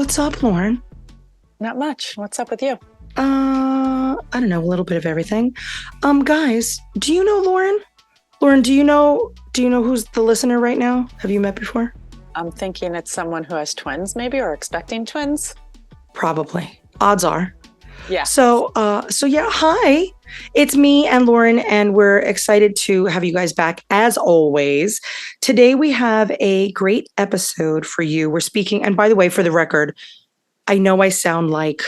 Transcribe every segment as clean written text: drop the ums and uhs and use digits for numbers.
What's up, Lauren? Not much. What's up with you? I don't know, a little bit of everything. Guys, do you know Lauren? Lauren, do you know who's the listener right now? Have you met before? I'm thinking it's someone who has twins, maybe, or expecting twins. Probably. Odds are. Yeah. So yeah, hi. It's me and Lauren, and we're excited to have you guys back as always. Today we have a great episode for you. We're speaking, and by the way, for the record, I know I sound like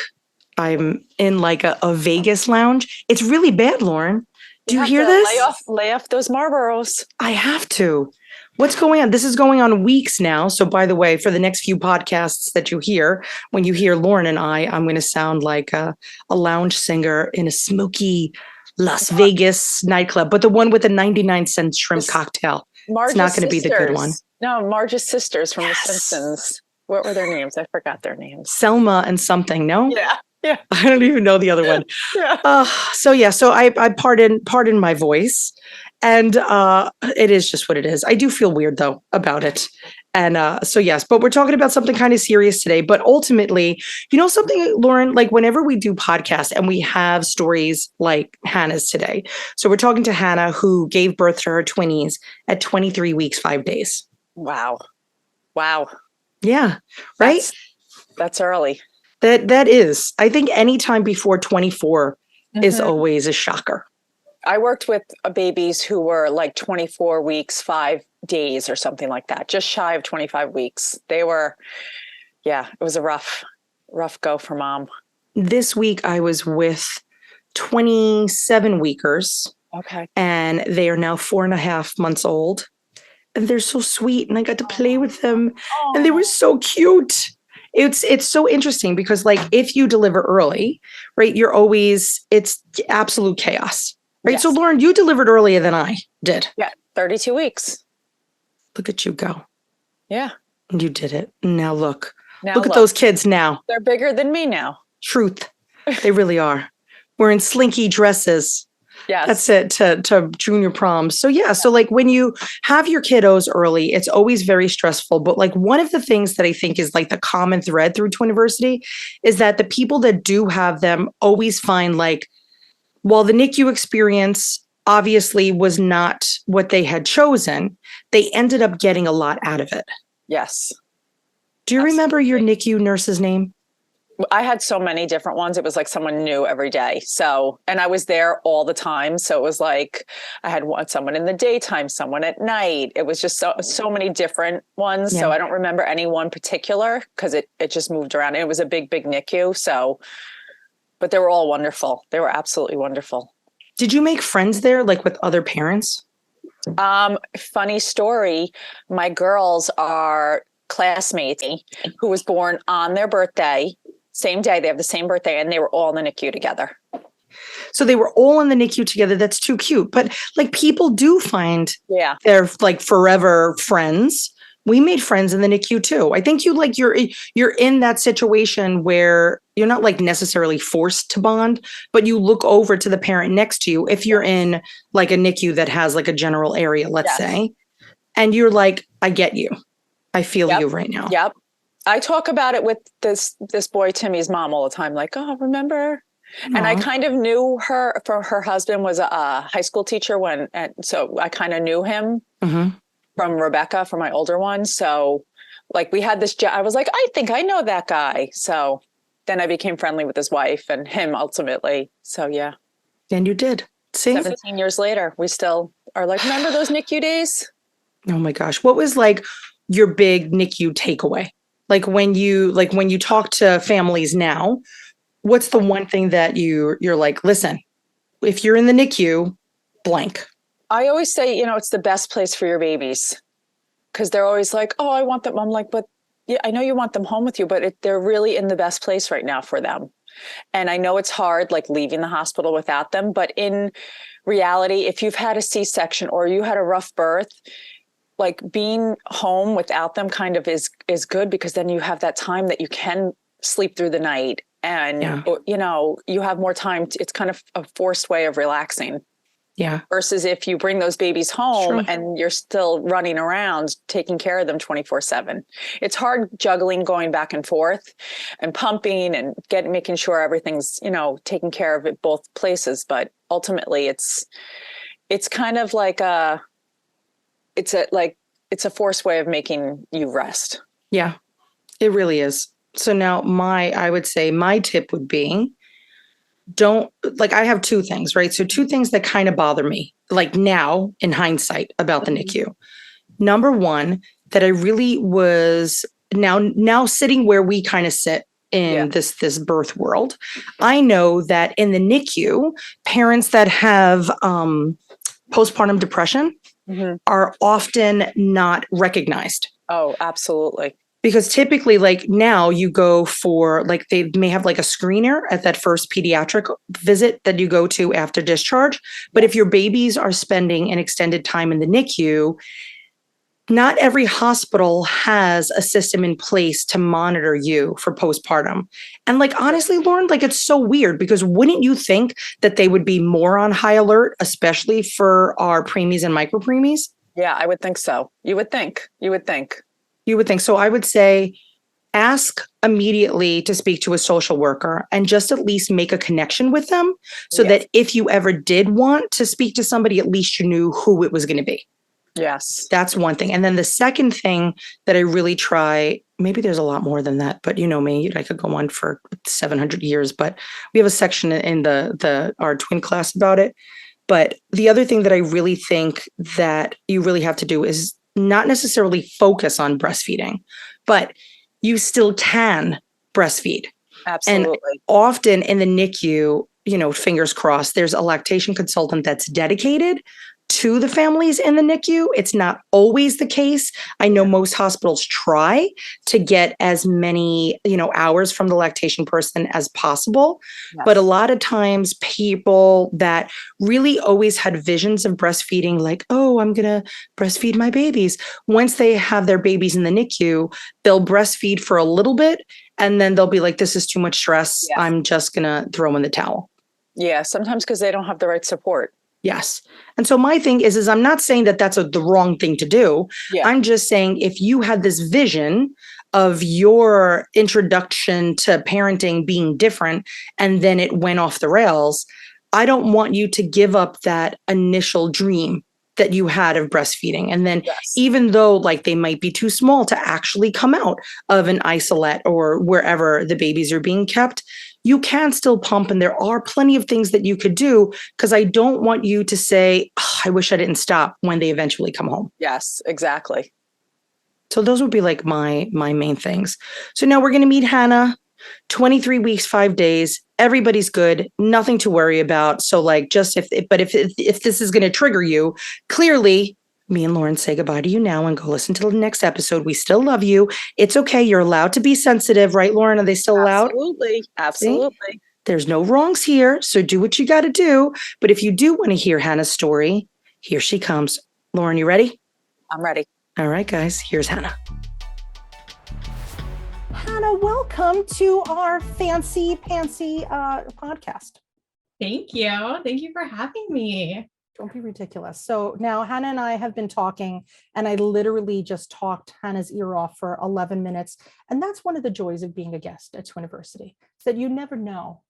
I'm in like a Vegas lounge. It's really bad, Lauren. Do you hear this? Lay off those Marlboros. I have to. What's going on? This is going on weeks now. So, by the way, for the next few podcasts that you hear, when you hear Lauren and I'm going to sound like a lounge singer in a smoky Las Vegas nightclub, but the one with the 99-cent shrimp cocktail. It's not going to be the good one. No, Marge's sisters from The Simpsons. What were their names? I forgot their names. Selma and something, no? Yeah. Yeah. I don't even know the other one. Yeah. So I pardon my voice. And it is just what it is. I do feel weird, though, about it. And so, yes, but we're talking about something kind of serious today. But ultimately, you know something, Lauren, like whenever we do podcasts and we have stories like Hannah's today. So we're talking to Hannah, who gave birth to her twinnies at 23 weeks, 5 days. Wow. Yeah. Right. That's early. That is. I think any time before 24 is always a shocker. I worked with babies who were like 24 weeks, 5 days or something like that, just shy of 25 weeks. They were, it was a rough go for mom. This week I was with 27 weekers. Okay. And they are now 4.5 months old. And they're so sweet. And I got to play with them. And they were so cute. It's so interesting because like if you deliver early, right, it's absolute chaos. Right. Yes. So Lauren, you delivered earlier than I did. Yeah. 32 weeks. Look at you go. Yeah. You did it. Now look at those kids now. They're bigger than me now. Truth. They really are. Wearing slinky dresses. Yes. That's it to junior proms. So yeah. So like when you have your kiddos early, it's always very stressful. But like one of the things that I think is like the common thread through Twiniversity is that the people that do have them always find like, while the NICU experience obviously was not what they had chosen, they ended up getting a lot out of it. Yes. Do you remember your NICU nurse's name? I had so many different ones. It was like someone new every day. So, and I was there all the time. So it was like I had someone in the daytime, someone at night. It was just so many different ones. Yeah. So I don't remember any one particular because it just moved around. It was a big NICU. So, but they were all wonderful. They were absolutely wonderful. Did you make friends there, like with other parents? Funny story. My girls are classmates who was born on their birthday. Same day, they have the same birthday, and they were all in the NICU together. So they were all in the NICU together. That's too cute. But like people do find they're like forever friends. We made friends in the NICU too. I think you're in that situation where you're not like necessarily forced to bond, but you look over to the parent next to you if you're in like a NICU that has like a general area, let's say, and you're like, I get you. I feel you right now. Yep. I talk about it with this boy, Timmy's mom, all the time. Like, oh, remember? Aww. And I kind of knew her. For her husband was a high school teacher so I kind of knew him from Rebecca, from my older one. So, like, we had this. I was like, I think I know that guy. So then I became friendly with his wife and him ultimately. So yeah. And you did. See, 17 years later, we still are like, remember those NICU days? Oh my gosh, what was like your big NICU takeaway? Like when you talk to families now, what's the one thing that you're like, listen, if you're in the NICU, blank. I always say, it's the best place for your babies because they're always like, oh, I want them. I'm like, but yeah, I know you want them home with you, but they're really in the best place right now for them. And I know it's hard, like leaving the hospital without them. But in reality, if you've had a C-section or you had a rough birth, like being home without them kind of is good because then you have that time that you can sleep through the night and, you have more time. It's kind of a forced way of relaxing. Yeah. Versus if you bring those babies home True. and you're still running around taking care of them 24/7. It's hard juggling, going back and forth and pumping and making sure everything's, taken care of at both places. But ultimately it's kind of like it's a forced way of making you rest. Yeah, it really is. So now I would say my tip would be, I have two things, right? So two things that kind of bother me, like now in hindsight about the NICU. Number one, that I really was now sitting where we kind of sit in this birth world. I know that in the NICU, parents that have postpartum depression are often not recognized. Oh, absolutely. Because typically, like now you go for they may have like a screener at that first pediatric visit that you go to after discharge. But if your babies are spending an extended time in the NICU, not every hospital has a system in place to monitor you for postpartum. And honestly, Lauren, it's so weird because wouldn't you think that they would be more on high alert, especially for our preemies and micro preemies? Yeah, I would think so. You would think. So I would say ask immediately to speak to a social worker and just at least make a connection with them so that if you ever did want to speak to somebody, at least you knew who it was going to be. Yes. That's one thing. And then the second thing that I really try, maybe there's a lot more than that, but you know me, I could go on for 700 years, but we have a section in our twin class about it. But the other thing that I really think that you really have to do is not necessarily focus on breastfeeding, but you still can breastfeed. Absolutely. And often in the NICU, fingers crossed, there's a lactation consultant that's dedicated to the families in the NICU. It's not always the case. I know most hospitals try to get as many, hours from the lactation person as possible. Yes. But a lot of times people that really always had visions of breastfeeding, like, oh, I'm going to breastfeed my babies. Once they have their babies in the NICU, they'll breastfeed for a little bit. And then they'll be like, this is too much stress. Yes. I'm just going to throw in the towel. Yeah. Sometimes because they don't have the right support. Yes. And so my thing is I'm not saying that that's the wrong thing to do. Yeah. I'm just saying if you had this vision of your introduction to parenting being different and then it went off the rails, I don't want you to give up that initial dream that you had of breastfeeding. And then even though they might be too small to actually come out of an isolette or wherever the babies are being kept, you can still pump. And there are plenty of things that you could do because I don't want you to say, oh, I wish I didn't stop when they eventually come home. Yes, exactly. So those would be my main things. So now we're going to meet Hannah, 23 weeks, 5 days. Everybody's good. Nothing to worry about. So just if this is going to trigger you, clearly me and Lauren say goodbye to you now and go listen to the next episode. We still love you. It's okay. You're allowed to be sensitive, right, Lauren? Are they still allowed? Absolutely. Absolutely. See? There's no wrongs here. So do what you got to do. But if you do want to hear Hannah's story, here she comes. Lauren, you ready? I'm ready. All right, guys. Here's Hannah. Hannah, welcome to our fancy pantsy podcast. Thank you. Thank you for having me. Don't be ridiculous. So now Hannah and I have been talking, and I literally just talked Hannah's ear off for 11 minutes. And that's one of the joys of being a guest at Twiniversity, is that you never know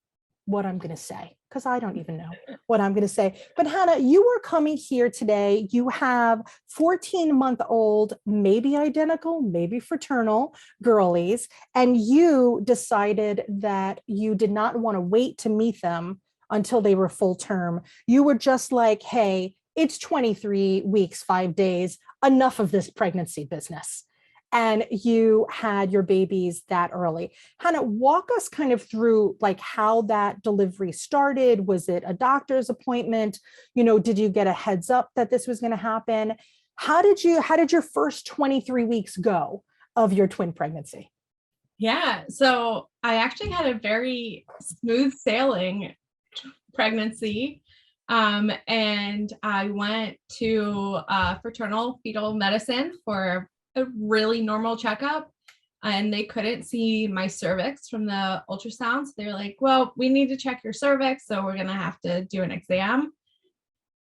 what I'm going to say, because I don't even know what I'm going to say. But Hannah, you are coming here today. You have 14-month-old, maybe identical, maybe fraternal girlies, and you decided that you did not want to wait to meet them until they were full term. You were just like, hey, it's 23 weeks, 5 days, enough of this pregnancy business. And you had your babies that early. Hannah, walk us kind of through how that delivery started. Was it a doctor's appointment? Did you get a heads up that this was going to happen? How did your first 23 weeks go of your twin pregnancy? Yeah, so I actually had a very smooth sailing pregnancy. And I went to fraternal fetal medicine for a really normal checkup, and they couldn't see my cervix from the ultrasound. So they were like, well, we need to check your cervix, so we're going to have to do an exam.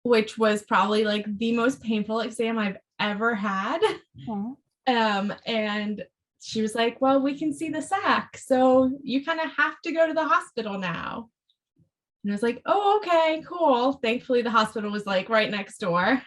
which was probably like the most painful exam I've ever had. Aw. And she was like, well, we can see the sac, so you kind of have to go to the hospital now. And I was like, oh, okay, cool. Thankfully, the hospital was like right next door.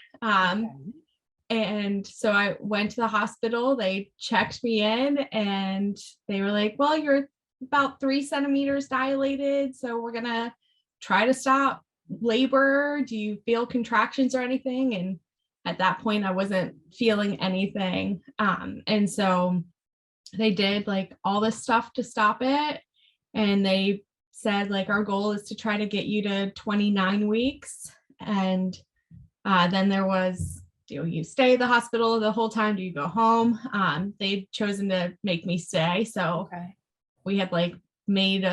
And so I went to the hospital, they checked me in, and they were like, well, you're about 3 centimeters dilated, so we're gonna try to stop labor. Do you feel contractions or anything? And at that point, I wasn't feeling anything. And so they did like all this stuff to stop it. And they said, like, our goal is to try to get you to 29 weeks. And then there was, do you stay at the hospital the whole time? Do you go home? They'd chosen to make me stay. So we had like made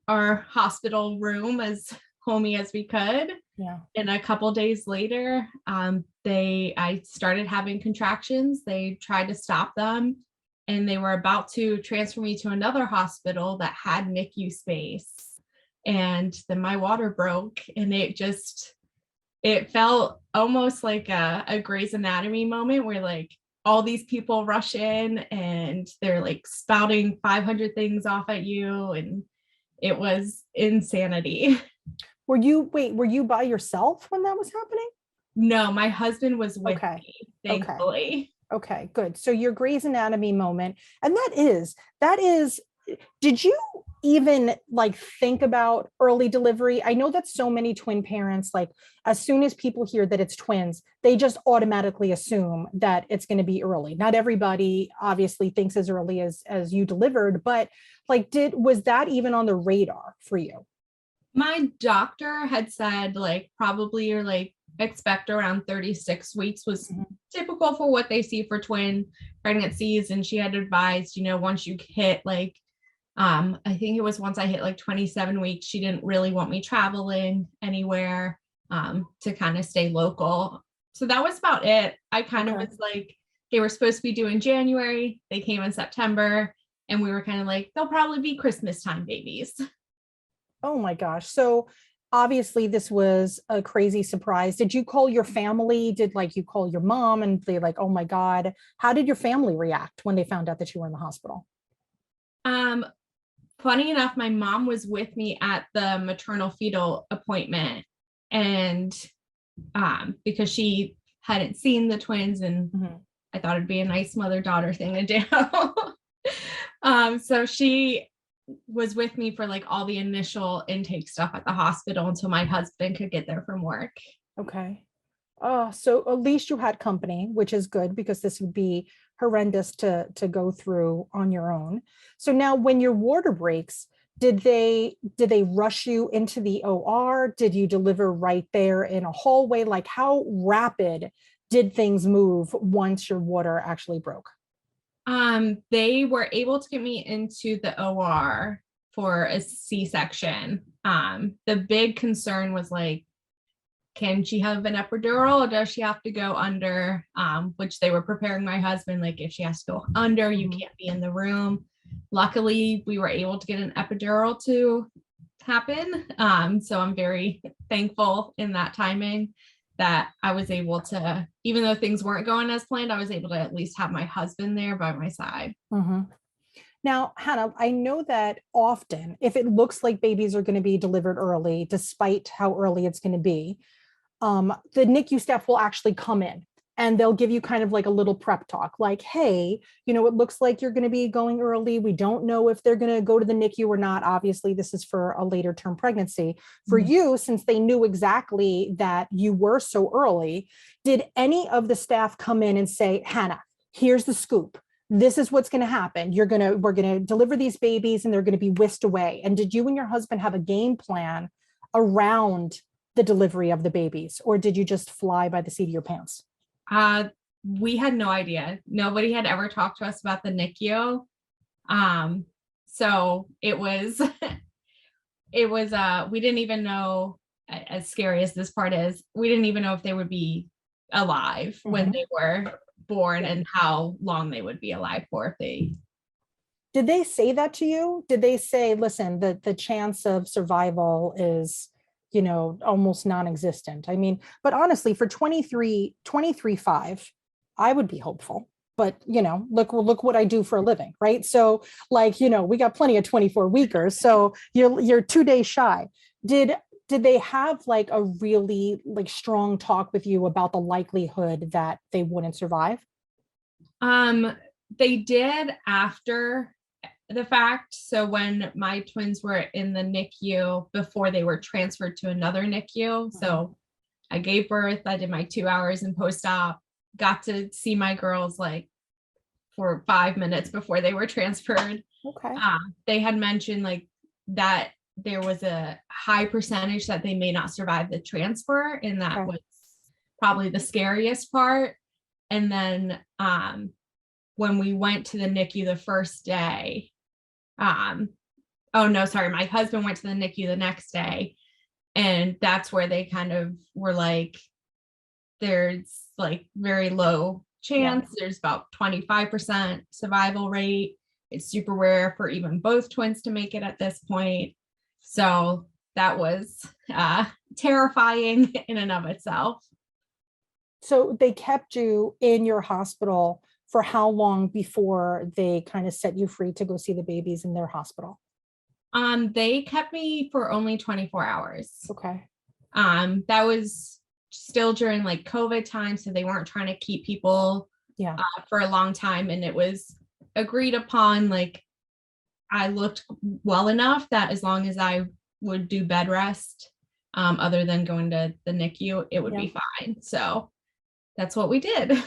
our hospital room as homey as we could. Yeah. And a couple days later, I started having contractions. They tried to stop them, and they were about to transfer me to another hospital that had NICU space. And then my water broke, and it felt almost like a Grey's Anatomy moment where like all these people rush in and they're like spouting 500 things off at you. And it was insanity. Were you by yourself when that was happening? No, my husband was with me, thankfully. Okay, good. So your Grey's Anatomy moment, and that is, did you even like think about early delivery? I know that so many twin parents, like as soon as people hear that it's twins, they just automatically assume that it's going to be early. Not everybody obviously thinks as early as you delivered, but like, was that even on the radar for you? My doctor had said like probably you're like expect around 36 weeks was typical for what they see for twin pregnancies. And she had advised, once you hit like, I think it was once I hit like 27 weeks, she didn't really want me traveling anywhere, to kind of stay local. So that was about it. I kind of was like, they were supposed to be due in January. They came in September, and we were kind of like, they'll probably be Christmas time babies. Oh my gosh. So obviously this was a crazy surprise. Did you call your family? Did like you call your mom and they like, oh my God, how did your family react when they found out that you were in the hospital? Funny enough, my mom was with me at the maternal fetal appointment, and because she hadn't seen the twins, and I thought it'd be a nice mother-daughter thing to do. So she was with me for like all the initial intake stuff at the hospital until my husband could get there from work. Okay. Oh, so at least you had company, which is good because this would be horrendous to go through on your own. So now when your water breaks, did they rush you into the OR? Did you deliver right there in a hallway? Like how rapid did things move once your water actually broke? They were able to get me into the OR for a C-section. The big concern was like, can she have an epidural or does she have to go under? Which they were preparing my husband, like if she has to go under, you can't be in the room. Luckily, we were able to get an epidural to happen. So I'm very thankful in that timing that I was able to, even though things weren't going as planned, I was able to at least have my husband there by my side. Now, Hannah, I know that often if it looks like babies are going to be delivered early, despite how early it's going to be, the NICU staff will actually come in and they'll give you kind of like a little prep talk like, hey, it looks like you're going to be going early. We don't know if they're going to go to the NICU or not. Obviously, this is for a later term pregnancy. For you, since they knew exactly that you were so early, did any of the staff come in and say, Hannah, here's the scoop. This is what's going to happen. We're going to deliver these babies and they're going to be whisked away. And did you and your husband have a game plan around the delivery of the babies, or did you just fly by the seat of your pants? We had no idea. Nobody had ever talked to us about the NICU. So it was, we didn't even know, as scary as this part is, we didn't even know if they would be alive when they were born and how long they would be alive for if they. Did they say that to you? Did they say, listen, the chance of survival is almost non-existent. I mean, but honestly, for 23.5, I would be hopeful. But look what I do for a living, right? So we got plenty of 24 weekers. So you're 2 days shy. Did they have like a really like strong talk with you about the likelihood that they wouldn't survive? They did after the fact. So when my twins were in the NICU before they were transferred to another NICU. So I gave birth, I did my 2 hours in post-op, got to see my girls like for 5 minutes before they were transferred. Okay. They had mentioned like that there was a high percentage that they may not survive the transfer, and that was probably the scariest part. And then when we went to the NICU the first day, my husband went to the NICU the next day, and that's where they kind of were like, there's like very low chance. There's about 25% survival rate. It's super rare for even both twins to make it at this point. So that was terrifying in and of itself. So they kept you in your hospital for how long before they kind of set you free to go see the babies in their hospital? They kept me for only 24 hours. Okay. That was still during like COVID time, so they weren't trying to keep people for a long time, and it was agreed upon, like I looked well enough that as long as I would do bed rest, other than going to the NICU, it would be fine. So that's what we did.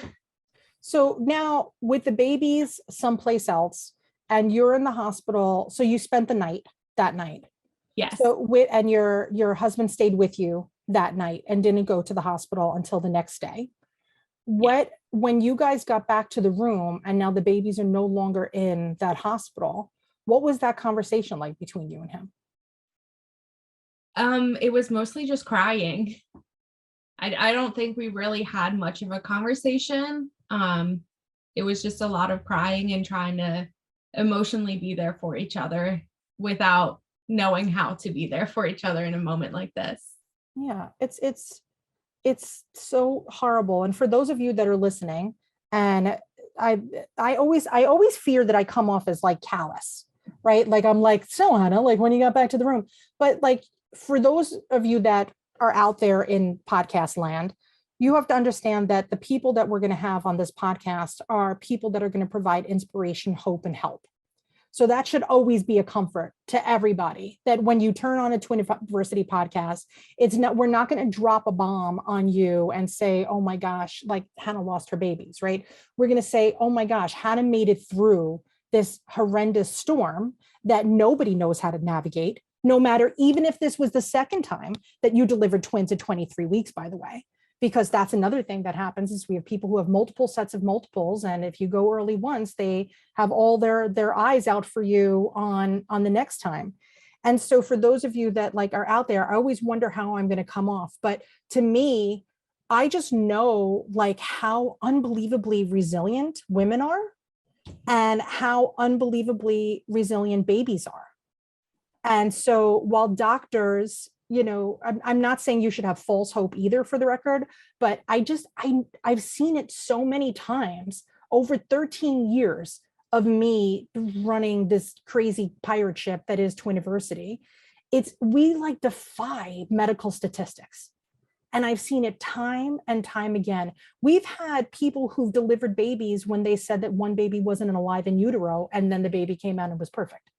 So now with the babies someplace else and you're in the hospital, so you spent the night that night. Yes. So and your husband stayed with you that night and didn't go to the hospital until the next day. When you guys got back to the room and now the babies are no longer in that hospital, what was that conversation like between you and him? It was mostly just crying. I don't think we really had much of a conversation. It was just a lot of crying and trying to emotionally be there for each other without knowing how to be there for each other in a moment like this. Yeah, it's so horrible. And for those of you that are listening, and I always fear that I come off as like callous, right? Like I'm like, so Hannah, like when you got back to the room, but like for those of you that are out there in podcast land, you have to understand that the people that we're going to have on this podcast are people that are going to provide inspiration, hope, and help. So that should always be a comfort to everybody, that when you turn on a Twiniversity podcast, we're not going to drop a bomb on you and say, oh my gosh, like Hannah lost her babies, right? We're going to say, oh my gosh, Hannah made it through this horrendous storm that nobody knows how to navigate, no matter, even if this was the second time that you delivered twins at 23 weeks, by the way. Because that's another thing that happens is we have people who have multiple sets of multiples. And if you go early once, they have all their eyes out for you on the next time. And so for those of you that like are out there, I always wonder how I'm going to come off. But to me, I just know like how unbelievably resilient women are and how unbelievably resilient babies are. And so while doctors, I'm not saying you should have false hope either, for the record, but I've seen it so many times over 13 years of me running this crazy pirate ship that is Twiniversity. We like defy medical statistics. And I've seen it time and time again. We've had people who've delivered babies when they said that one baby wasn't alive in utero, and then the baby came out and was perfect.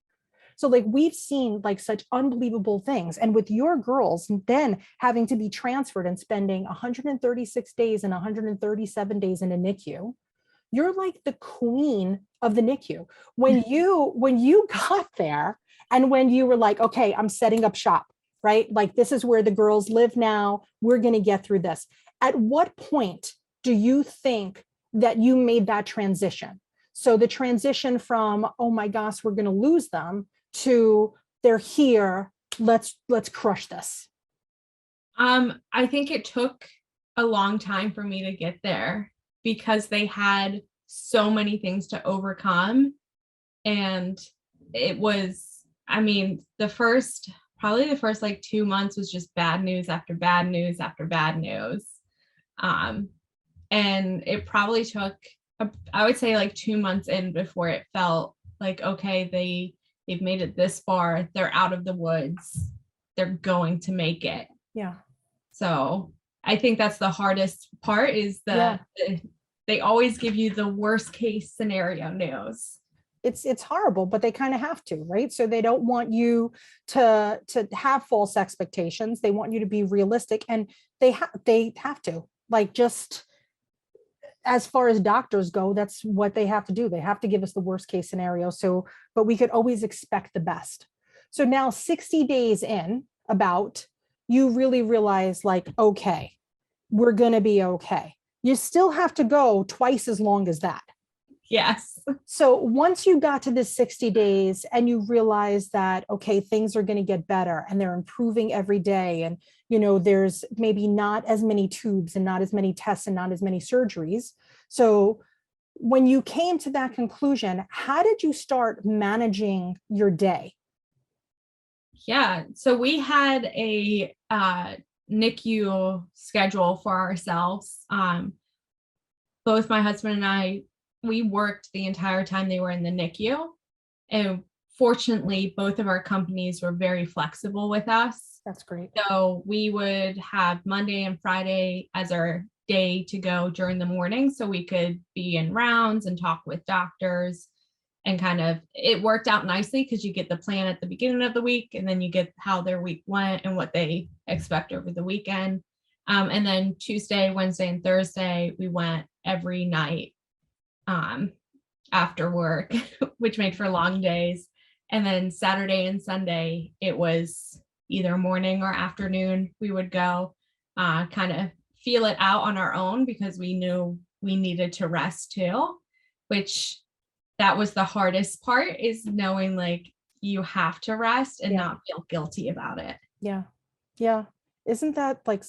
So like we've seen like such unbelievable things. And with your girls then having to be transferred and spending 136 days and 137 days in a NICU, you're like the queen of the NICU. When you got there and when you were like, okay, I'm setting up shop, right? Like this is where the girls live now. We're going to get through this. At what point do you think that you made that transition? So the transition from, oh my gosh, we're going to lose them, to they're here, let's crush this? I think it took a long time for me to get there because they had so many things to overcome. And it was, the first probably the first like 2 months was just bad news after bad news after bad news. And it probably took, I would say like 2 months in before it felt like, okay, they've made it this far. They're out of the woods. They're going to make it. Yeah. So I think that's the hardest part is they always give you the worst case scenario news. It's horrible, but they kind of have to, right? So they don't want you to have false expectations. They want you to be realistic, and they have to, like, just as far as doctors go, that's what they have to do. They have to give us the worst case scenario. So, but we could always expect the best. So now 60 days in, about, you really realize like, okay, we're going to be okay. You still have to go twice as long as that. Yes. So once you got to this 60 days and you realize that, okay, things are going to get better and they're improving every day. And, you know, there's maybe not as many tubes and not as many tests and not as many surgeries. So when you came to that conclusion, how did you start managing your day? Yeah. So we had a NICU schedule for ourselves. Both my husband and I, we worked the entire time they were in the NICU. And fortunately, both of our companies were very flexible with us. That's great. So we would have Monday and Friday as our day to go during the morning. So we could be in rounds and talk with doctors, and kind of, it worked out nicely because you get the plan at the beginning of the week and then you get how their week went and what they expect over the weekend. And then Tuesday, Wednesday, and Thursday, we went every night after work, which made for long days. And then Saturday and Sunday, it was either morning or afternoon. We would go kind of feel it out on our own because we knew we needed to rest too, which that was the hardest part, is knowing like you have to rest and not feel guilty about it. Yeah. Yeah. Isn't that like,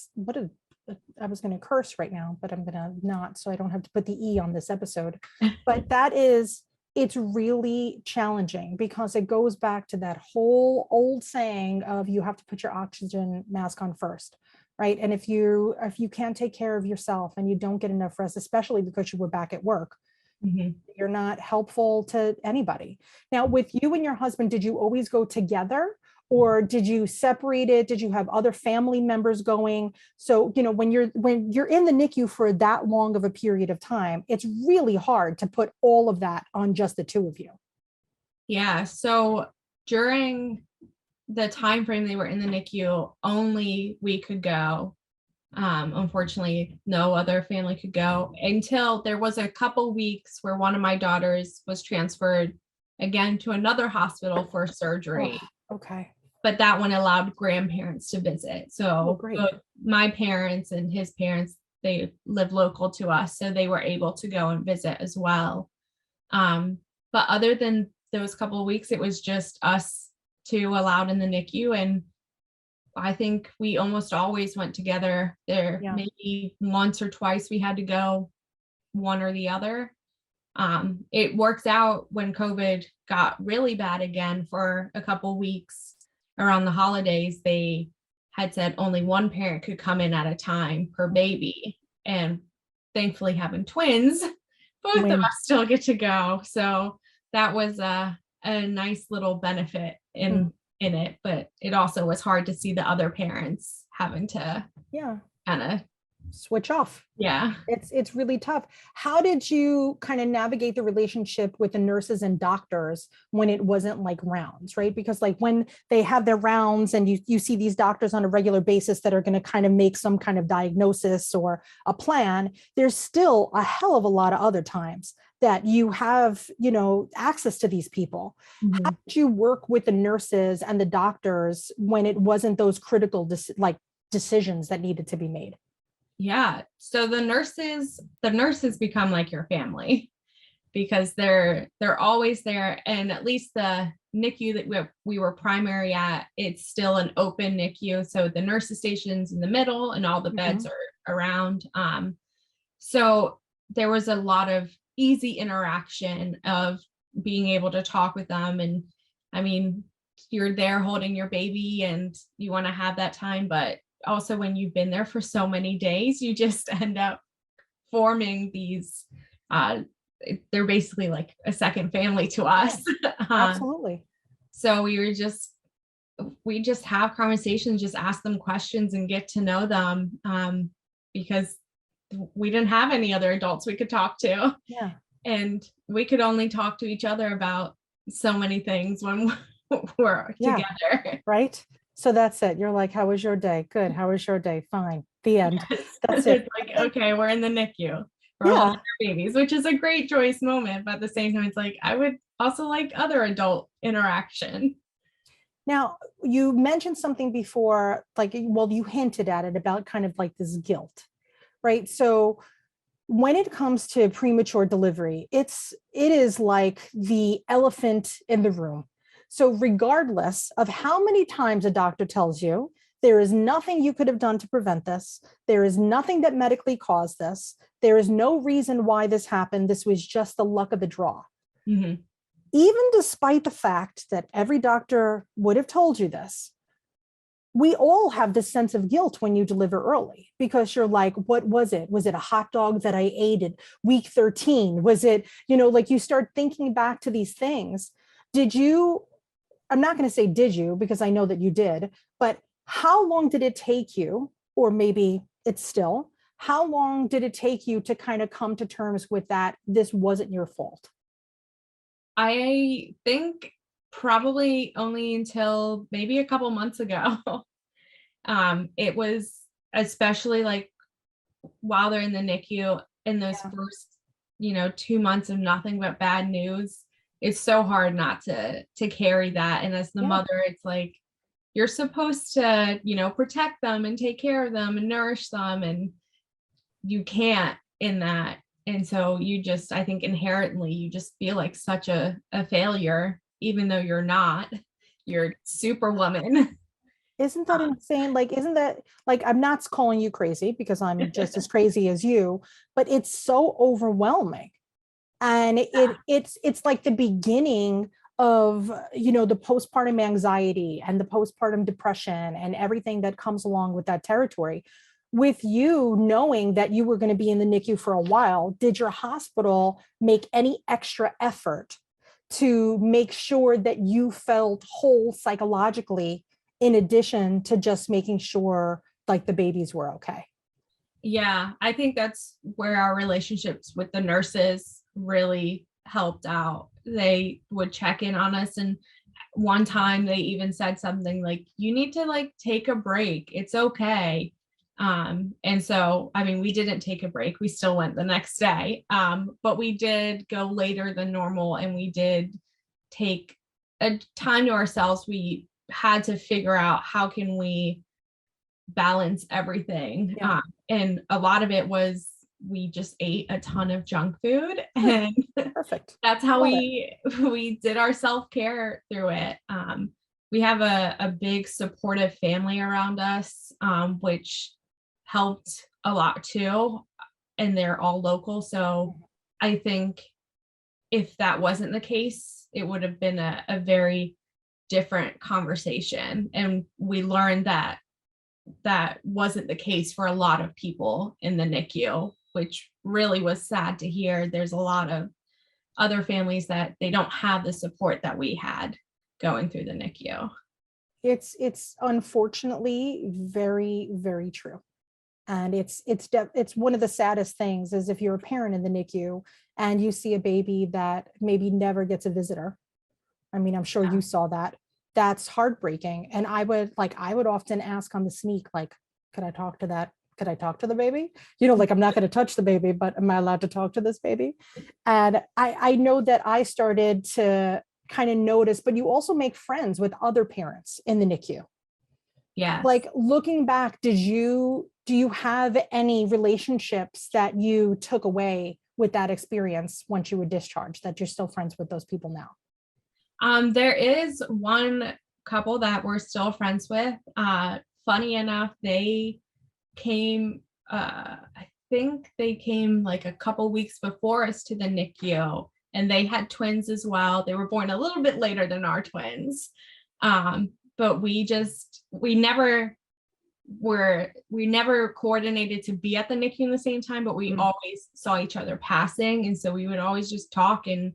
I was going to curse right now, but I'm going to not, so I don't have to put the E on this episode. But it's really challenging because it goes back to that whole old saying of you have to put your oxygen mask on first, right? And if you can't take care of yourself and you don't get enough rest, especially because you were back at work, you're not helpful to anybody. Now, with you and your husband, did you always go together? Or did you separate it? Did you have other family members going? So, you know, when you're in the NICU for that long of a period of time, it's really hard to put all of that on just the two of you. Yeah. So during the time frame they were in the NICU, only we could go. Unfortunately, no other family could go until there was a couple weeks where one of my daughters was transferred again to another hospital for surgery. Oh, okay. But that one allowed grandparents to visit. So both my parents and his parents, they live local to us, so they were able to go and visit as well. But other than those couple of weeks, it was just us two allowed in the NICU, and I think we almost always went together. There maybe once or twice we had to go one or the other. It worked out when COVID got really bad again for a couple weeks around the holidays. They had said only one parent could come in at a time per baby. And thankfully, having twins, both of us still get to go. So that was a nice little benefit in it. But it also was hard to see the other parents having to kind of switch off. Yeah. It's really tough. How did you kind of navigate the relationship with the nurses and doctors when it wasn't like rounds, right? Because like when they have their rounds and you see these doctors on a regular basis that are going to kind of make some kind of diagnosis or a plan, there's still a hell of a lot of other times that you have, you know, access to these people. How did you work with the nurses and the doctors when it wasn't those critical decisions that needed to be made? Yeah. So the nurses become like your family because they're always there. And at least the NICU that we were primary at, it's still an open NICU. So the nurses station's in the middle and all the beds are around. So there was a lot of easy interaction of being able to talk with them. And I mean, you're there holding your baby and you want to have that time, but also when you've been there for so many days, you just end up forming these, they're basically like a second family to us. Absolutely. So we just have conversations, just ask them questions and get to know them, because we didn't have any other adults we could talk to. Yeah. And we could only talk to each other about so many things when we're together. Right. So that's it. You're like, how was your day? Good. How was your day? Fine. The end. Yes. That's it. It's like, okay, we're in the NICU. We're holding our babies, which is a great joyous moment. But at the same time, it's like, I would also like other adult interaction. Now, you mentioned something before, like, well, you hinted at it about kind of like this guilt, right? So when it comes to premature delivery, it is like the elephant in the room. So regardless of how many times a doctor tells you, there is nothing you could have done to prevent this, there is nothing that medically caused this, there is no reason why this happened, this was just the luck of the draw. Mm-hmm. Even despite the fact that every doctor would have told you this, we all have this sense of guilt when you deliver early, because you're like, what was it? Was it a hot dog that I ate at week 13? Was it, like you start thinking back to these things. I'm not going to say did you, because I know that you did, but how long did it take you, or maybe it's still, how long did it take you to kind of come to terms with that this wasn't your fault? I think probably only until maybe a couple months ago. It was especially like while they're in the NICU in those first, 2 months of nothing but bad news. It's so hard not to carry that. And as the mother, it's like, you're supposed to, protect them and take care of them and nourish them. And you can't in that. And so I think inherently you just feel like such a failure, even though you're not, you're superwoman. Isn't that insane? Like, isn't that like, I'm not calling you crazy because I'm just as crazy as you, but it's so overwhelming. And it's like the beginning of, the postpartum anxiety and the postpartum depression and everything that comes along with that territory. With you knowing that you were going to be in the NICU for a while, did your hospital make any extra effort to make sure that you felt whole psychologically, in addition to just making sure like the babies were okay? Yeah, I think that's where our relationships with the nurses really helped out. They would check in on us, and one time they even said something like, you need to like take a break, it's okay. And so, I mean, we didn't take a break, we still went the next day, but we did go later than normal, and we did take a time to ourselves. We had to figure out how can we balance everything. And a lot of it was we just ate a ton of junk food, and perfect. That's how we did our self-care through it. We have a big supportive family around us, which helped a lot too, and they're all local. So I think if that wasn't the case, it would have been a very different conversation. And we learned that wasn't the case for a lot of people in the NICU, which really was sad to hear. There's a lot of other families that they don't have the support that we had going through the NICU. It's unfortunately very, very true. And it's one of the saddest things is if you're a parent in the NICU and you see a baby that maybe never gets a visitor. I mean, I'm sure you saw that. That's heartbreaking. And I would often ask on the sneak, like, could I talk to that? Could I talk to the baby? Like, I'm not going to touch the baby, but am I allowed to talk to this baby? And I know that I started to kind of notice, but you also make friends with other parents in the NICU. Yeah. Like, looking back, do you have any relationships that you took away with that experience once you were discharged that you're still friends with those people now? There is one couple that we're still friends with. Funny enough, they came, I think they came like a couple weeks before us to the NICU, and they had twins as well. They were born a little bit later than our twins. But we never coordinated to be at the NICU in the same time, but we always saw each other passing. And so we would always just talk and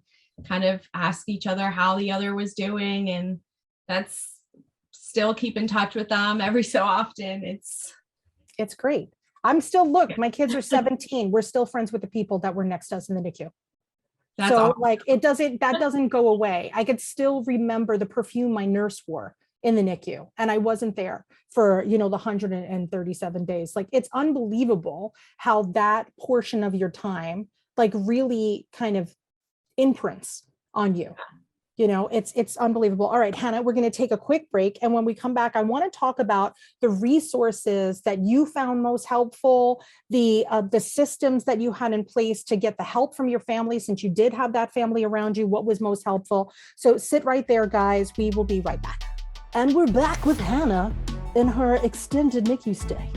kind of ask each other how the other was doing. And that's still keep in touch with them every so often. It's great. Look, my kids are 17. We're still friends with the people that were next to us in the NICU. That's awesome. Like, that doesn't go away. I could still remember the perfume my nurse wore in the NICU, and I wasn't there for, the 137 days. Like, it's unbelievable how that portion of your time, like, really kind of imprints on you. It's unbelievable. All right, Hannah, we're going to take a quick break. And when we come back, I want to talk about the resources that you found most helpful, the systems that you had in place to get the help from your family, since you did have that family around you. What was most helpful? So sit right there, guys. We will be right back. And we're back with Hannah in her extended NICU stay.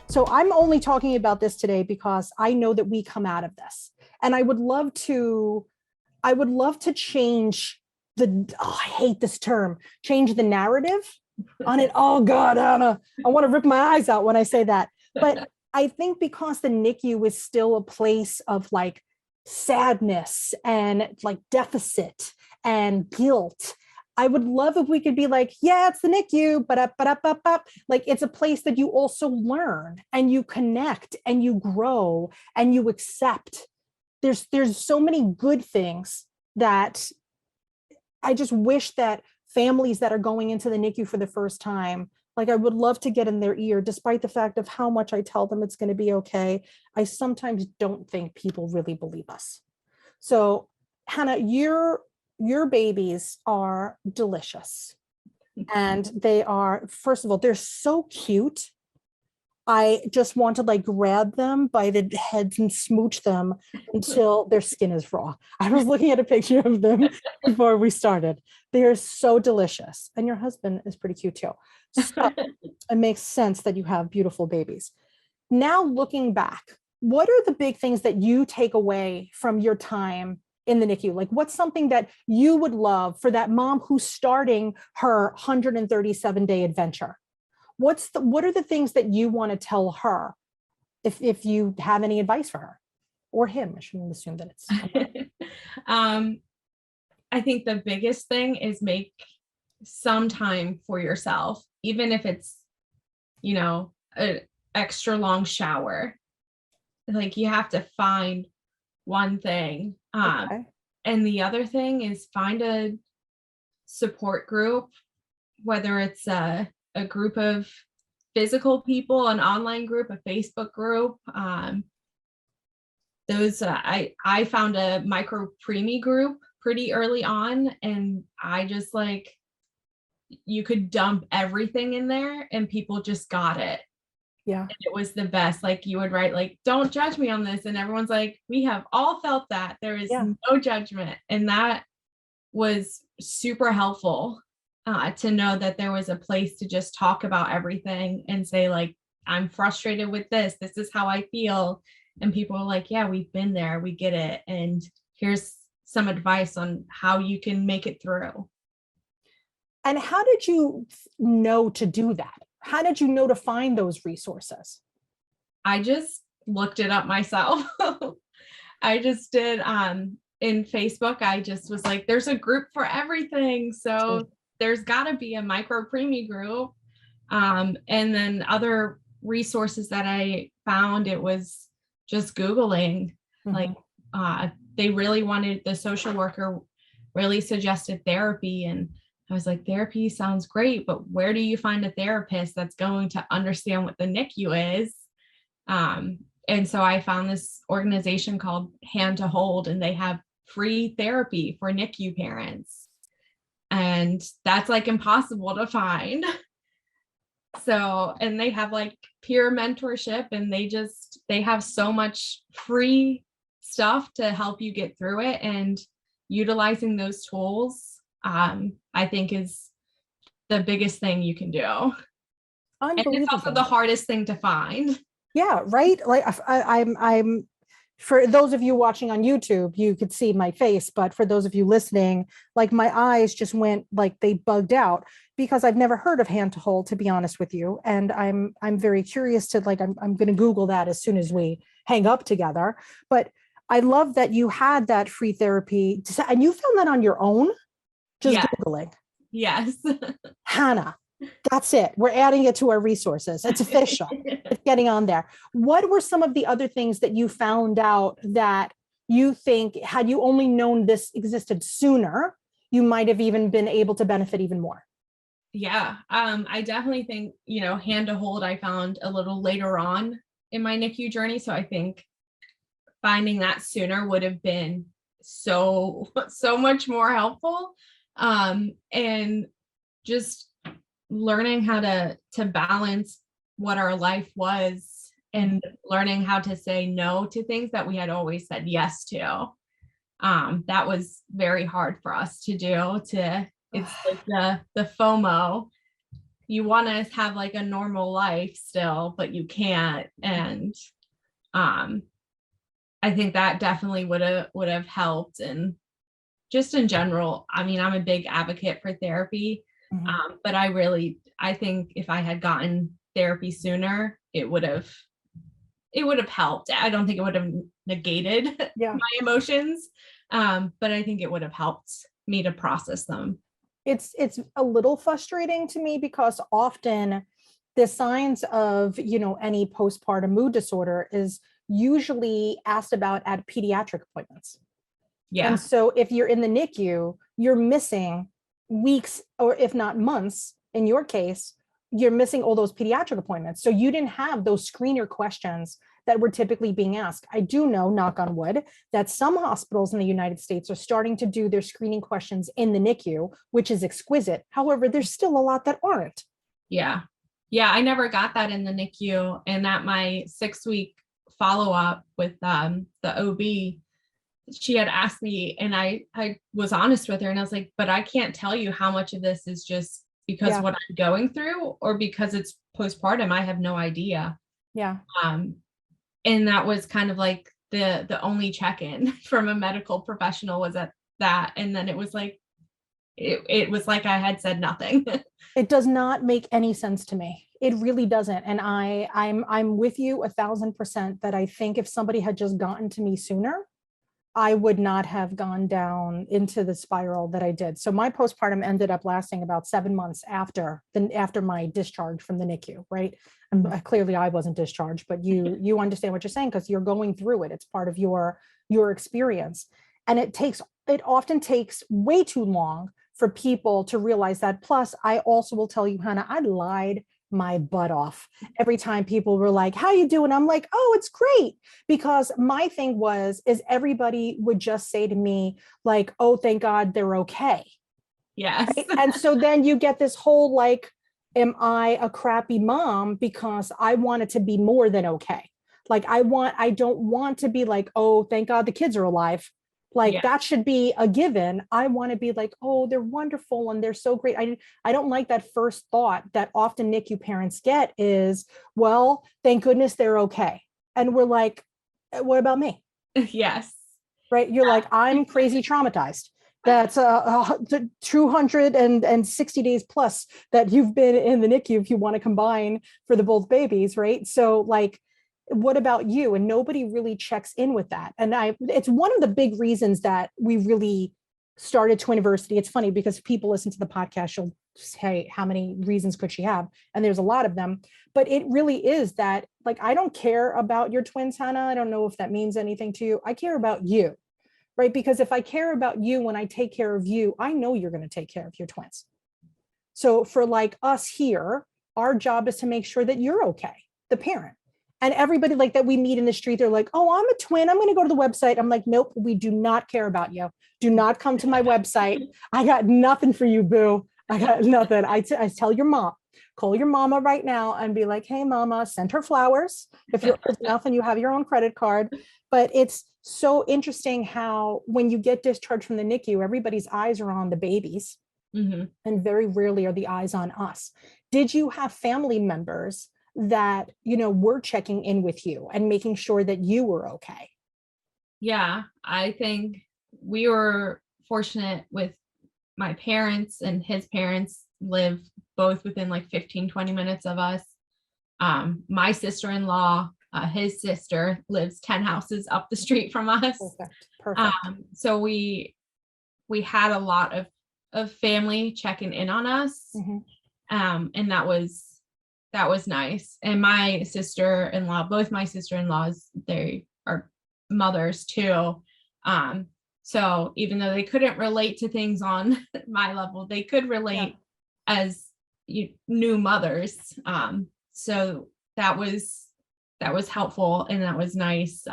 So I'm only talking about this today because I know that we come out of this. And I would love to change I hate this term, change the narrative on it. Oh God, Hannah, I want to rip my eyes out when I say that. But I think because the NICU is still a place of like sadness and like deficit and guilt, I would love if we could be like, yeah, it's the NICU, but like, it's a place that you also learn and you connect and you grow and you accept. There's so many good things that I just wish that families that are going into the NICU for the first time, like, I would love to get in their ear, despite the fact of how much I tell them it's going to be okay. I sometimes don't think people really believe us. So Hannah, your babies are delicious. And they are, first of all, they're so cute. I just want to like grab them by the heads and smooch them until their skin is raw. I was looking at a picture of them before we started. They are so delicious. And your husband is pretty cute too. So it makes sense that you have beautiful babies. Now, looking back, what are the big things that you take away from your time in the NICU? Like, what's something that you would love for that mom who's starting her 137-day adventure? What are the things that you want to tell her, if you have any advice for her or him? I shouldn't assume that it's I think the biggest thing is make some time for yourself, even if it's, an extra long shower. Like, you have to find one thing. Okay. And the other thing is find a support group, whether it's a group of physical people, an online group, a Facebook group. I found a micro preemie group pretty early on, and I just like, you could dump everything in there and people just got it. Yeah. And it was the best. Like, you would write like, don't judge me on this. And everyone's like, we have all felt that. There is no judgment. And that was super helpful. To know that there was a place to just talk about everything and say like, I'm frustrated with this. This is how I feel. And people are like, yeah, we've been there. We get it. And here's some advice on how you can make it through. And how did you know to do that? How did you know to find those resources? I just looked it up myself. I just did in Facebook. I just was like, there's a group for everything. So there's got to be a micro preemie group. And then other resources that I found, it was just Googling. Like, they really wanted, the social worker really suggested therapy. And I was like, therapy sounds great, but where do you find a therapist that's going to understand what the NICU is? And so I found this organization called Hand to Hold, and they have free therapy for NICU parents. And that's like impossible to find. So, and they have like peer mentorship, and they have so much free stuff to help you get through it. And utilizing those tools, I think is the biggest thing you can do. And it's also the hardest thing to find. Yeah, right. Like I'm for those of you watching on YouTube, you could see my face, but for those of you listening, like my eyes just went like they bugged out because I've never heard of hand to hold, to be honest with you. And I'm very curious to like, I'm going to Google that as soon as we hang up together. But I love that you had that free therapy and you found that on your own, just Googling. Yes. Hannah, that's it. We're adding it to our resources. It's official. It's getting on there. What were some of the other things that you found out that you think, had you only known this existed sooner, you might have even been able to benefit even more? Yeah, I definitely think, hand to hold, I found a little later on in my NICU journey. So I think finding that sooner would have been so much more helpful. And just learning how to balance what our life was and learning how to say no to things that we had always said yes to. That was very hard for us to do. It's like the FOMO. You want to have like a normal life still, but you can't. And I think that definitely would have helped. And just in general, I mean, I'm a big advocate for therapy. But I think if I had gotten therapy sooner, it would have helped. I don't think it would have negated my emotions. But I think it would have helped me to process them. It's a little frustrating to me because often the signs of, any postpartum mood disorder is usually asked about at pediatric appointments. Yeah. And so if you're in the NICU, you're missing weeks, or if not months, in your case, you're missing all those pediatric appointments. So you didn't have those screener questions that were typically being asked. I do know, knock on wood, that some hospitals in the United States are starting to do their screening questions in the NICU, which is exquisite. However, there's still a lot that aren't. Yeah. Yeah, I never got that in the NICU. And at my 6-week follow-up with the OB, she had asked me, and I was honest with her, and I was like, but I can't tell you how much of this is just because what I'm going through or because it's postpartum. I have no idea. Yeah. And that was kind of like the only check-in from a medical professional was at that. And then it was like, it was like I had said nothing. It does not make any sense to me. It really doesn't. And I'm with you 1,000% that I think if somebody had just gotten to me sooner, I would not have gone down into the spiral that I did. So my postpartum ended up lasting about 7 months after my discharge from the NICU, right? And clearly I wasn't discharged, but you understand what you're saying because you're going through it. It's part of your experience. And it often takes way too long for people to realize that. Plus, I also will tell you, Hannah, I lied my butt off every time people were like, how you doing? I'm like, oh, it's great. Because my thing is everybody would just say to me like, oh, thank God they're okay. Yes. Right? And so then you get this whole like, am I a crappy mom because I want it to be more than okay? Like I don't want to be like, oh, thank God the kids are alive. Like that should be a given. I want to be like, oh, they're wonderful and they're so great. I don't like that first thought that often NICU parents get is, well, thank goodness they're okay. And we're like, what about me? Yes. Right. You're like, I'm crazy traumatized. That's 260 days plus that you've been in the NICU if you want to combine for the both babies. Right. So like, what about you? And nobody really checks in with that. And it's one of the big reasons that we really started Twiniversity. It's funny because people listen to the podcast, she'll say, how many reasons could she have? And there's a lot of them, but it really is that like, I don't care about your twins, Hannah. I don't know if that means anything to you. I care about you, right? Because if I care about you, when I take care of you, I know you're going to take care of your twins. So for like us here, our job is to make sure that you're okay, the parent. And everybody like that we meet in the street, they're like, oh, I'm a twin. I'm going to go to the website. I'm like, nope, we do not care about you. Do not come to my website. I got nothing for you, boo. I got nothing. I tell your mom, call your mama right now and be like, hey, mama, send her flowers. If you're old enough and you have your own credit card. But it's so interesting how when you get discharged from the NICU, everybody's eyes are on the babies. And very rarely are the eyes on us. Did you have family members that, were checking in with you and making sure that you were okay? Yeah, I think we were fortunate with my parents, and his parents live both within like 15, 20 minutes of us. My sister-in-law, his sister lives 10 houses up the street from us. Perfect. Perfect. So we had a lot of family checking in on us. Mhm. And that was nice. And my sister-in-law, both my sister-in-laws, they are mothers too. So even though they couldn't relate to things on my level, they could relate as new mothers. So that was helpful, and that was nice.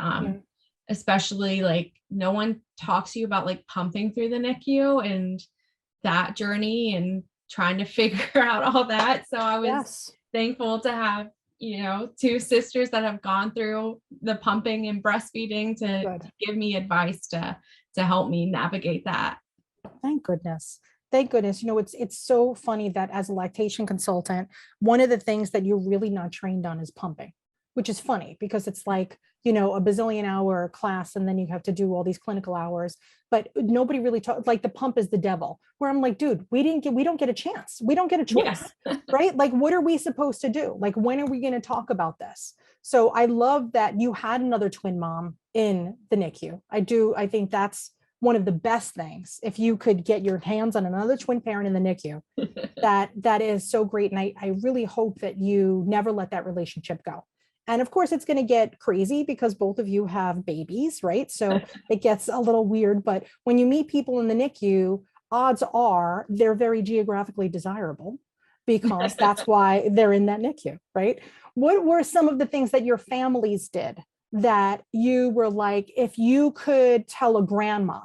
Especially like no one talks to you about like pumping through the NICU and that journey and trying to figure out all that. So I was thankful to have, two sisters that have gone through the pumping and breastfeeding to give me advice to help me navigate that. Thank goodness. Thank goodness. It's so funny that as a lactation consultant, one of the things that you're really not trained on is pumping, which is funny because it's like, a bazillion hour class and then you have to do all these clinical hours, but nobody really talks, like the pump is the devil, where I'm like, dude, we don't get a chance. We don't get a choice, right? Like, what are we supposed to do? Like, when are we going to talk about this? So I love that you had another twin mom in the NICU. I think that's one of the best things. If you could get your hands on another twin parent in the NICU, that is so great. And I really hope that you never let that relationship go. And of course, it's going to get crazy because both of you have babies, right? So it gets a little weird. But when you meet people in the NICU, odds are they're very geographically desirable because that's why they're in that NICU, right? What were some of the things that your families did that you were like, if you could tell a grandma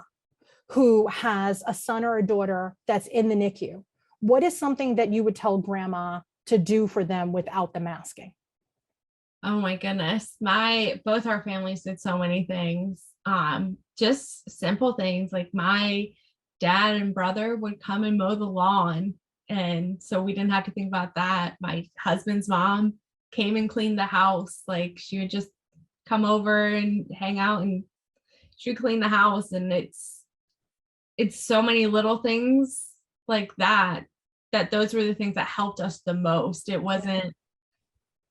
who has a son or a daughter that's in the NICU, what is something that you would tell grandma to do for them without the masking? Oh my goodness. Both our families did so many things. Just simple things like my dad and brother would come and mow the lawn. And so we didn't have to think about that. My husband's mom came and cleaned the house. Like she would just come over and hang out and she would clean the house. And it's so many little things like that those were the things that helped us the most. It wasn't,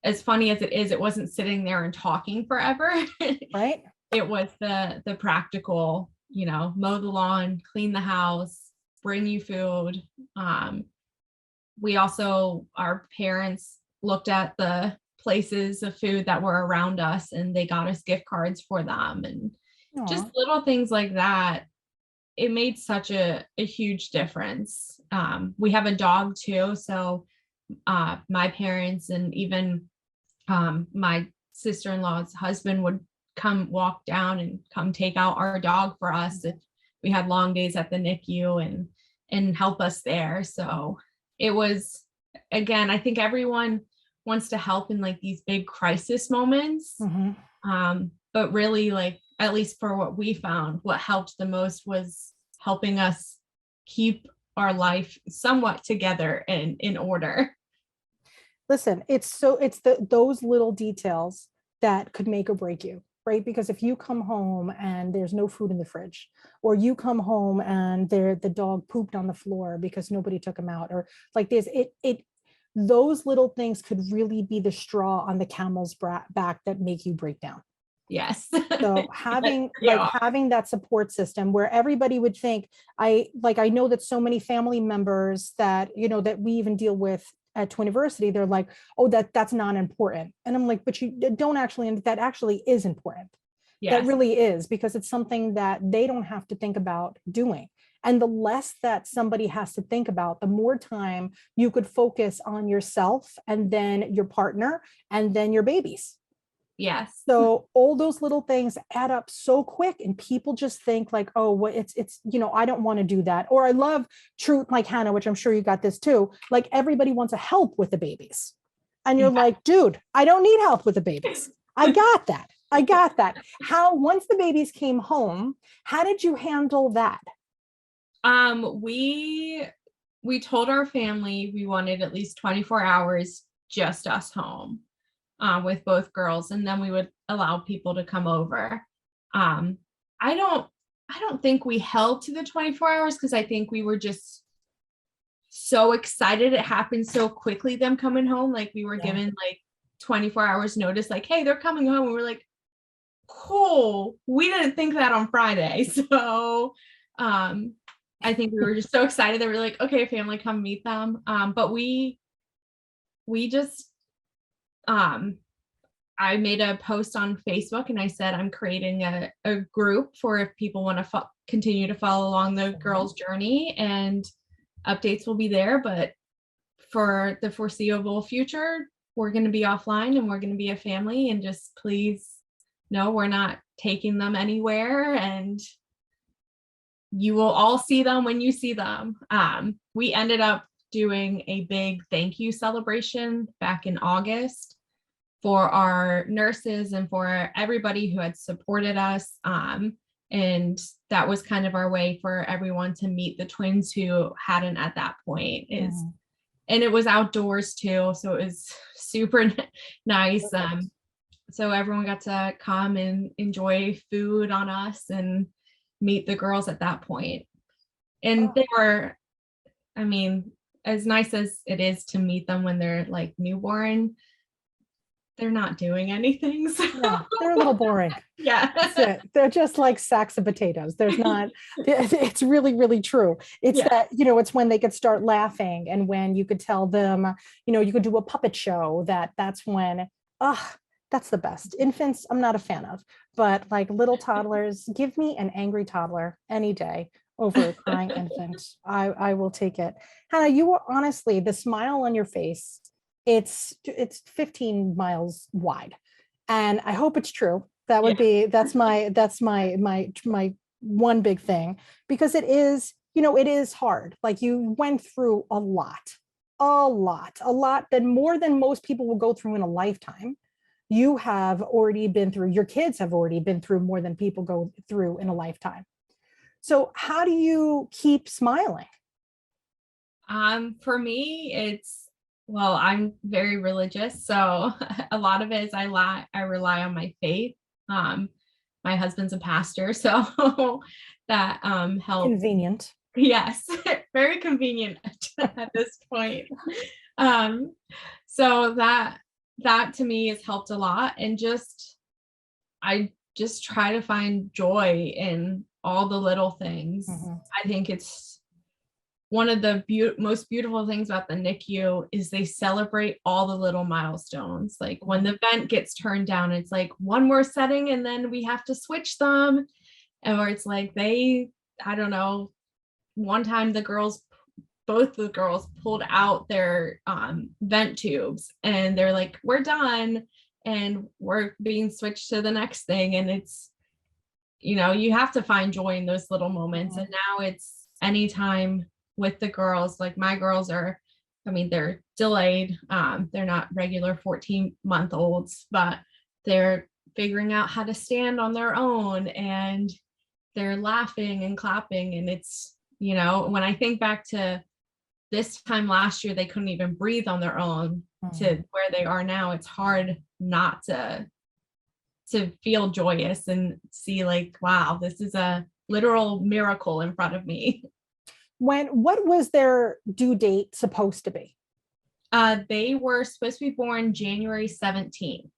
as funny as it is, it wasn't sitting there and talking forever. Right. It was the practical, mow the lawn, clean the house, bring you food. We also, our parents looked at the places of food that were around us and they got us gift cards for them. And just little things like that. It made such a huge difference. We have a dog too. So my parents and even my sister-in-law's husband would come walk down and come take out our dog for us if we had long days at the NICU and help us there. So it was, again, I think everyone wants to help in like these big crisis moments. But really, like, at least for what we found, what helped the most was helping us keep our life somewhat together and in order. Listen, it's those little details that could make or break you, right? Because if you come home and there's no food in the fridge, or you come home and the dog pooped on the floor because nobody took him out, or like this, those little things could really be the straw on the camel's back that make you break down. Yes. So having that support system where everybody would think, I know that so many family members that, that we even deal with at Twiniversity, they're like, oh, that's not important. And I'm like, but you don't actually, and that actually is important. Yes. That really is, because it's something that they don't have to think about doing. And the less that somebody has to think about, the more time you could focus on yourself and then your partner and then your babies. Yes. So all those little things add up so quick, and people just think like, oh, well, it's, I don't want to do that. Or I love truth, like Hannah, which I'm sure you got this too. Like everybody wants to help with the babies. And you're like, dude, I don't need help with the babies. I got that. Once the babies came home, how did you handle that? We told our family we wanted at least 24 hours, just us home. With both girls, and then we would allow people to come over. I don't think we held to the 24 hours because I think we were just so excited. It happened so quickly, them coming home. Like we were given like 24 hours notice, like, hey, they're coming home. And we're like, cool. We didn't think that on Friday. So I think we were just so excited that we're like, okay, family, come meet them. But we just I made a post on Facebook and I said, I'm creating a group for if people want to continue to follow along the girls' journey, and updates will be there. But for the foreseeable future, we're going to be offline and we're going to be a family, and just please know we're not taking them anywhere, and you will all see them when you see them. We ended up doing a big thank you celebration back in August for our nurses and for everybody who had supported us. And that was kind of our way for everyone to meet the twins who hadn't at that point. And it was outdoors too, so it was super nice. So everyone got to come and enjoy food on us and meet the girls at that point. And they were, I mean, as nice as it is to meet them when they're like newborn, they're not doing anything. So. Yeah, they're a little boring. Yeah. That's it. They're just like sacks of potatoes. There's not, it's really, really true. It's that, it's when they could start laughing, and when you could tell them, you could do a puppet show, that's when, that's the best. Infants, I'm not a fan of, but like little toddlers, give me an angry toddler any day over a crying infant. I will take it. Hannah, you were honestly, the smile on your face, it's 15 miles wide, and I hope it's true. That would be, that's my one big thing, because it is, it is hard. Like you went through a lot more than most people will go through in a lifetime. You have already been through, your kids have already been through more than people go through in a lifetime. So how do you keep smiling? For me, well, I'm very religious, so a lot of it is I rely on my faith. My husband's a pastor, so that helps. Convenient. Yes, very convenient at this point. So that to me has helped a lot, and I just try to find joy in all the little things. I think it's one of the most beautiful things about the NICU is they celebrate all the little milestones. Like when the vent gets turned down, it's like one more setting and then we have to switch them. Or it's like I don't know, one time both the girls pulled out their vent tubes and they're like, we're done. And we're being switched to the next thing. And it's, you have to find joy in those little moments. And now it's anytime with the girls, like my girls they're delayed. They're not regular 14-month-olds, but they're figuring out how to stand on their own, and they're laughing and clapping. And it's, when I think back to this time last year, they couldn't even breathe on their own to where they are now. It's hard not to feel joyous and see like, wow, this is a literal miracle in front of me. What was their due date supposed to be? They were supposed to be born January 17th.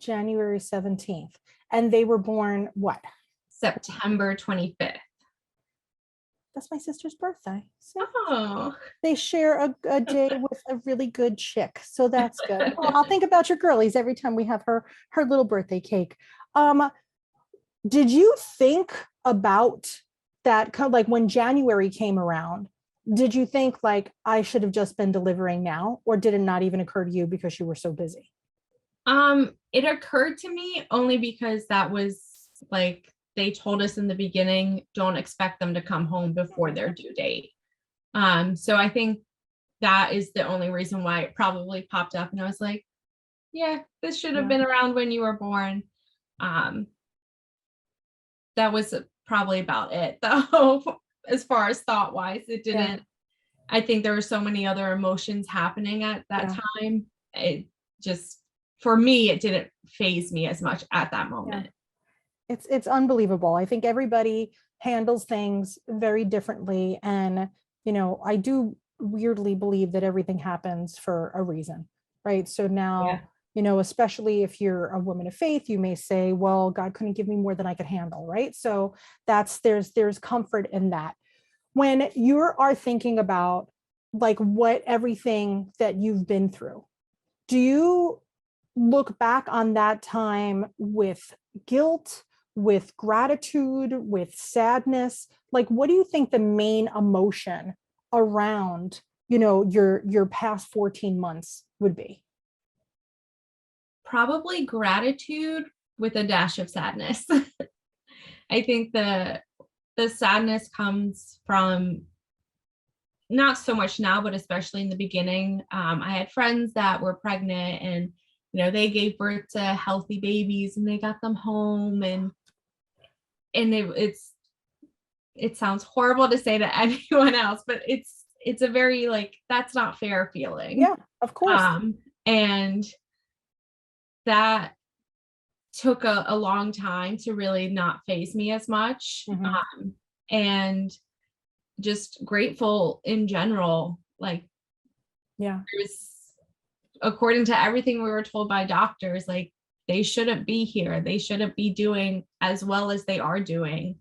January 17th. And they were born what? September 25th. That's my sister's birthday. So oh, they share a day with a really good chick. So that's good. Well, I'll think about your girlies every time we have her little birthday cake. Did you think about that, kind of like when January came around, did you think like I should have just been delivering now, or did it not even occur to you because you were so busy? It occurred to me only because that was like, they told us in the beginning, don't expect them to come home before their due date. So I think that is the only reason why it probably popped up. And I was like, yeah, this should have been around when you were born. That was probably about it though. As far as thought wise, it didn't, I think there were so many other emotions happening at that time. It just, for me, it didn't faze me as much at that moment. It's unbelievable. I think everybody handles things very differently. And, I do weirdly believe that everything happens for a reason, right? So now, especially if you're a woman of faith, you may say, well, God couldn't give me more than I could handle, right? So there's comfort in that. When you are thinking about like what everything that you've been through, do you look back on that time with guilt, with gratitude, with sadness? Like, what do you think the main emotion around, your past 14 months would be? Probably gratitude with a dash of sadness. I think the sadness comes from not so much now, but especially in the beginning. I had friends that were pregnant and, they gave birth to healthy babies and they got them home, and it sounds horrible to say to anyone else, but it's a very like, that's not fair feeling. Yeah, of course. And that took a long time to really not faze me as much. And just grateful in general. Like, there's, according to everything we were told by doctors, like they shouldn't be here. They shouldn't be doing as well as they are doing.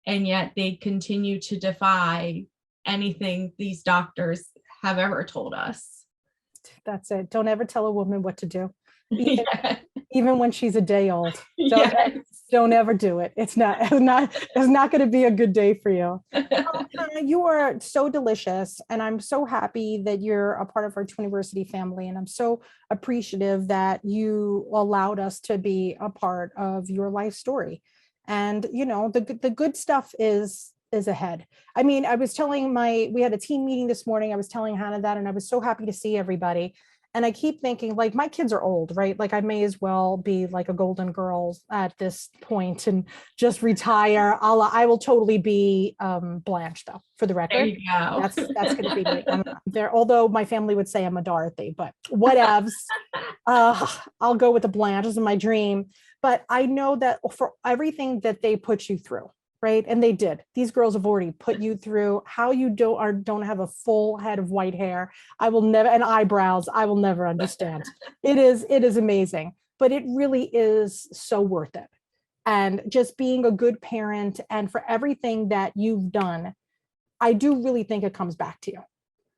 And yet they continue to defy anything these doctors have ever told us. That's it. Don't ever tell a woman what to do. Yeah. Even when she's a day old. Yes. Don't ever do it. It's not going to be a good day for you. You are so delicious, and I'm so happy that you're a part of our Twiniversity family, and I'm so appreciative that you allowed us to be a part of your life story. And the good stuff is ahead. I mean, we had a team meeting this morning. I was telling Hannah that, and I was so happy to see everybody. And I keep thinking, like, my kids are old, right? Like, I may as well be like a golden girl at this point and just retire. I will totally be Blanche, though, for the record. There you go. That's going to be me. I'm there, although my family would say I'm a Dorothy, but whatevs. I'll go with the Blanche. This is my dream. But I know that for everything that they put you through, right? And they did. These girls have already put you through. How you don't have a full head of white hair, I will never, and eyebrows, I will never understand. It is amazing, but it really is so worth it. And just being a good parent, and for everything that you've done, I do really think it comes back to you.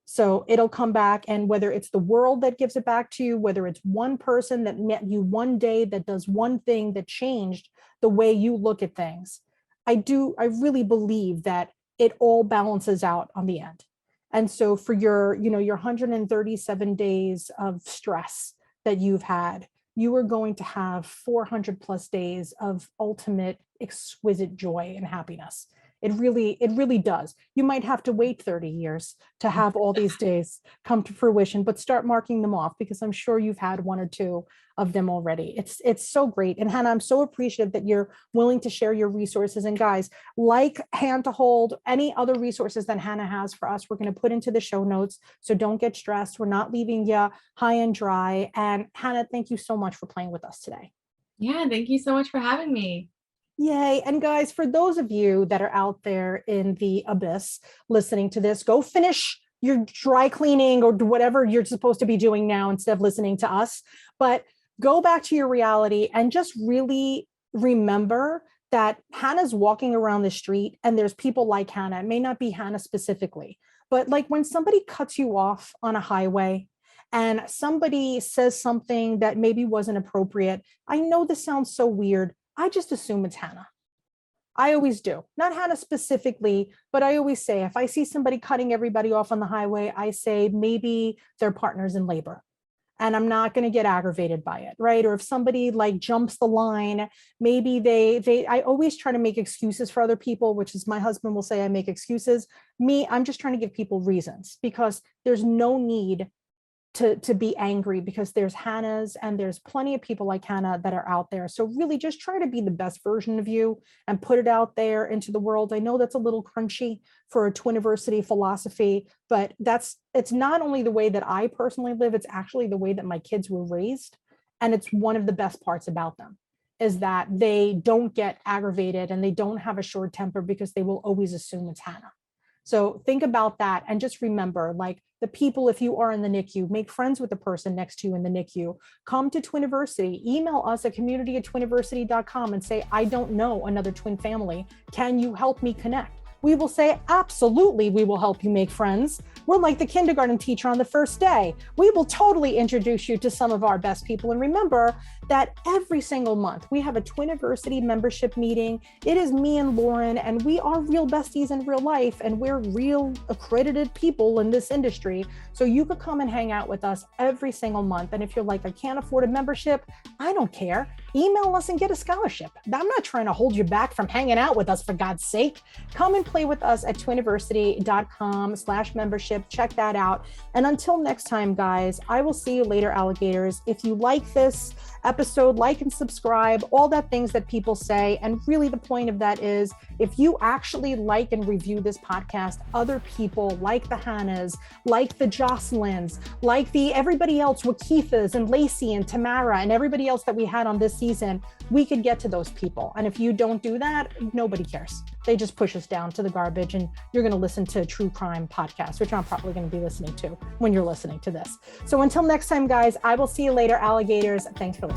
So it'll come back, and whether it's the world that gives it back to you, whether it's one person that met you one day that does one thing that changed the way you look at things, I really believe that it all balances out on the end. And so for your 137 days of stress that you've had, you are going to have 400 plus days of ultimate exquisite joy and happiness. It really does. You might have to wait 30 years to have all these days come to fruition, but start marking them off, because I'm sure you've had one or two of them already. It's so great. And Hannah, I'm so appreciative that you're willing to share your resources. And guys, like Hand to Hold, any other resources that Hannah has for us, we're going to put into the show notes. So don't get stressed. We're not leaving you high and dry. And Hannah, thank you so much for playing with us today. Yeah, thank you so much for having me. Yay. And guys, for those of you that are out there in the abyss listening to this, go finish your dry cleaning or whatever you're supposed to be doing now instead of listening to us. But go back to your reality and just really remember that Hannah's walking around the street and there's people like Hannah. It may not be Hannah specifically, but like when somebody cuts you off on a highway and somebody says something that maybe wasn't appropriate. I know this sounds so weird. I just assume it's Hannah. I always do. Not Hannah specifically, but I always say, if I see somebody cutting everybody off on the highway, I say maybe their partner's in labor and I'm not going to get aggravated by it, right? Or if somebody like jumps the line, maybe I always try to make excuses for other people, which is my husband will say I make excuses. Me, I'm just trying to give people reasons, because there's no need to be angry, because there's Hannahs and there's plenty of people like Hannah that are out there. So really just try to be the best version of you and put it out there into the world. I know that's a little crunchy for a Twiniversity philosophy, but it's not only the way that I personally live, it's actually the way that my kids were raised. And it's one of the best parts about them. is that they don't get aggravated and they don't have a short temper because they will always assume it's Hannah. So think about that. And just remember, like the people, if you are in the NICU, make friends with the person next to you in the NICU. Come to Twiniversity, email us at community@twiniversity.com and say, I don't know another twin family. Can you help me connect? We will say, absolutely, we will help you make friends. We're like the kindergarten teacher on the first day. We will totally introduce you to some of our best people. And remember that every single month we have a Twiniversity membership meeting. It is me and Lauren, and we are real besties in real life, and we're real accredited people in this industry. So you could come and hang out with us every single month. And if you're like, I can't afford a membership, I don't care. Email us and get a scholarship. I'm not trying to hold you back from hanging out with us, for God's sake. Come and play with us at twiniversity.com/membership. Check that out. And until next time, guys, I will see you later, alligators. If you like this episode, like and subscribe, all that things that people say. And really the point of that is, if you actually like and review this podcast, other people like the Hannahs, like the Jocelyn's, like the everybody else, Wakithas and Lacey and Tamara and everybody else that we had on this season, we could get to those people. And if you don't do that, nobody cares. They just push us down to the garbage, and you're going to listen to a true crime podcast, which I'm probably going to be listening to when you're listening to this. So until next time, guys, I will see you later, alligators. Thanks for listening.